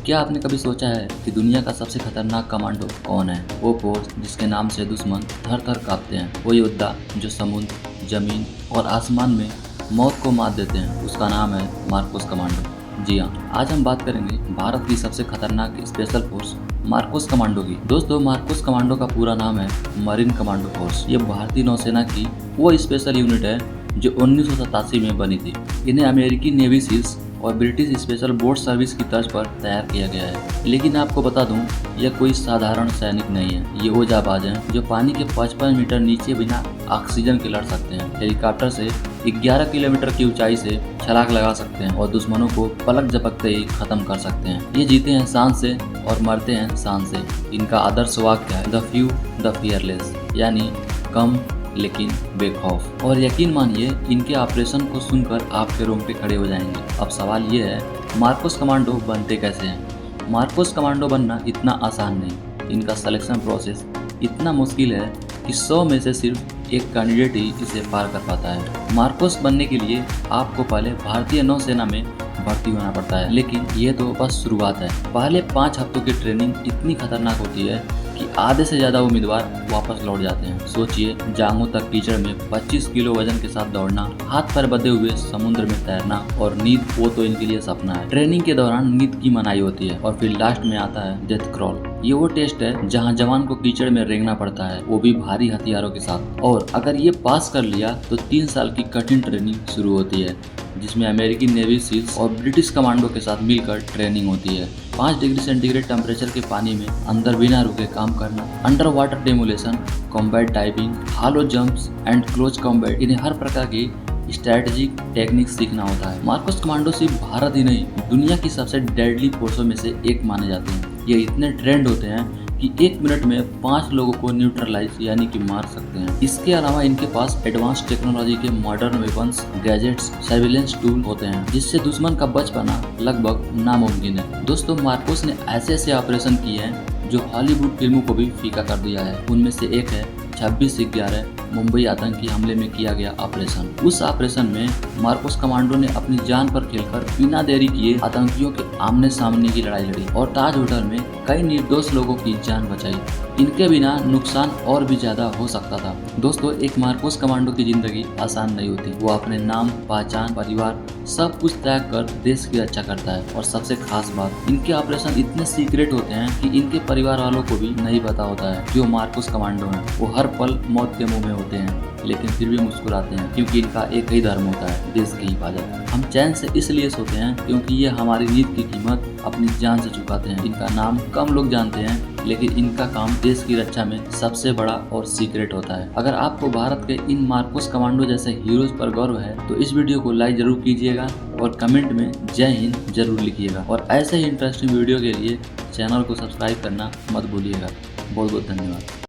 क्या आपने कभी सोचा है कि दुनिया का सबसे खतरनाक कमांडो कौन है? वो फोर्स जिसके नाम से दुश्मन थर-थर कांपते हैं, वो योद्धा जो समुद्र, जमीन और आसमान में मौत को मात देते हैं, उसका नाम है मार्कोस कमांडो। जी हाँ, आज हम बात करेंगे भारत की सबसे खतरनाक स्पेशल फोर्स मार्कोस कमांडो की। दोस्तों, मार्कोस कमांडो का पूरा नाम है मरीन कमांडो फोर्स। ये भारतीय नौसेना की वो स्पेशल यूनिट है जो 1987 में बनी थी। इन्हें अमेरिकी नेवी सील्स और ब्रिटिश स्पेशल बोट सर्विस की तर्ज पर तैयार किया गया है। लेकिन आपको बता दूं, यह कोई साधारण सैनिक नहीं है। ये वो जाबाज हैं जो पानी के 55 मीटर नीचे बिना ऑक्सीजन के लड़ सकते हैं, हेलीकॉप्टर से 11 किलोमीटर की ऊंचाई से छलांग लगा सकते हैं और दुश्मनों को पलक झपकते ही खत्म कर सकते हैं। ये जीते हैं शान से और मरते हैं शान से। इनका आदर्श वाक्य है द फ्यू द फियरलेस, यानी कम लेकिन बेखौफ। और यकीन मानिए, इनके ऑपरेशन को सुनकर आपके रोंगटे खड़े हो जाएंगे। अब सवाल ये है, मार्कोस कमांडो बनते कैसे हैं? मार्कोस कमांडो बनना इतना आसान नहीं। इनका सिलेक्शन प्रोसेस इतना मुश्किल है कि 100 में से सिर्फ एक कैंडिडेट ही इसे पार कर पाता है। मार्कोस बनने के लिए आपको पहले भारतीय नौसेना में भर्ती होना पड़ता है, लेकिन ये तो बस शुरुआत है। पहले 5 हफ्तों की ट्रेनिंग इतनी खतरनाक होती है कि आधे से ज्यादा उम्मीदवार वापस लौट जाते हैं। सोचिए, जांघों तक कीचड़ में 25 किलो वजन के साथ दौड़ना, हाथ पैर बंधे हुए समुद्र में तैरना और नींद, वो तो इनके लिए सपना है। ट्रेनिंग के दौरान नींद की मनाही होती है और फिर लास्ट में आता है डेथ क्रॉल। ये वो टेस्ट है जहां जवान को कीचड़ में रेंगना पड़ता है, वो भी भारी हथियारों के साथ। और अगर ये पास कर लिया तो 3 साल की कठिन ट्रेनिंग शुरू होती है, जिसमें अमेरिकी नेवी सील्स और ब्रिटिश कमांडो के साथ मिलकर ट्रेनिंग होती है। 5 डिग्री सेंटीग्रेड टेम्परेचर के पानी में अंदर बिना रुके काम करना, under water demolition, combat diving, hello jumps and close combat, इन्हें हर प्रकार की स्ट्रेटेजिक टेक्निक सीखना होता है। मार्कोस कमांडो सिर्फ भारत ही नहीं, दुनिया की सबसे डेडली फोर्सों में से एक माने जाते हैं। ये इतने ट्रेंड होते हैं कि 1 मिनट में 5 लोगों को न्यूट्रलाइज यानी कि मार सकते हैं। इसके अलावा इनके पास एडवांस टेक्नोलॉजी के modern weapons, gadgets, surveillance tool होते हैं, जिससे दुश्मन का बच पाना लगभग नामुमकिन है। दोस्तों, मार्कोस ने ऐसे ऐसे ऑपरेशन किए हैं जो हॉलीवुड फिल्मों को भी फीका कर दिया है। उनमें से एक है 26/11 मुंबई आतंकी हमले में किया गया ऑपरेशन। उस ऑपरेशन में मार्कोस कमांडो ने अपनी जान पर खेलकर बिना देरी किए आतंकियों के आमने सामने की लड़ाई लड़ी और ताज होटल में कई निर्दोष लोगों की जान बचाई। इनके बिना नुकसान और भी ज्यादा हो सकता था। दोस्तों, एक मार्कोस कमांडो की जिंदगी आसान नहीं होती। वो अपने नाम, पहचान, परिवार सब कुछ त्याग कर देश की रक्षा करता है। और सबसे खास बात, इनके ऑपरेशन इतने सीक्रेट होते हैं कि इनके परिवार वालों को भी नहीं पता होता है जो मार्कोस कमांडो हैं। वो हर पल मौत के मुंह में होते हैं, लेकिन फिर भी मुस्कुराते हैं, क्योंकि इनका एक ही धर्म होता है, देश की हिफाजत। हम चैन से इसलिए सोते हैं क्योंकि ये हमारी नींद की कीमत अपनी जान से चुकाते हैं। इनका नाम कम लोग जानते हैं, लेकिन इनका काम देश की रक्षा में सबसे बड़ा और सीक्रेट होता है। अगर आपको भारत के इन मार्कोस कमांडो जैसे हीरोज पर गर्व है तो इस वीडियो को लाइक जरूर कीजिएगा और कमेंट में जय हिंद जरूर लिखिएगा। और ऐसे ही इंटरेस्टिंग वीडियो के लिए चैनल को सब्सक्राइब करना मत भूलिएगा। बहुत बहुत धन्यवाद।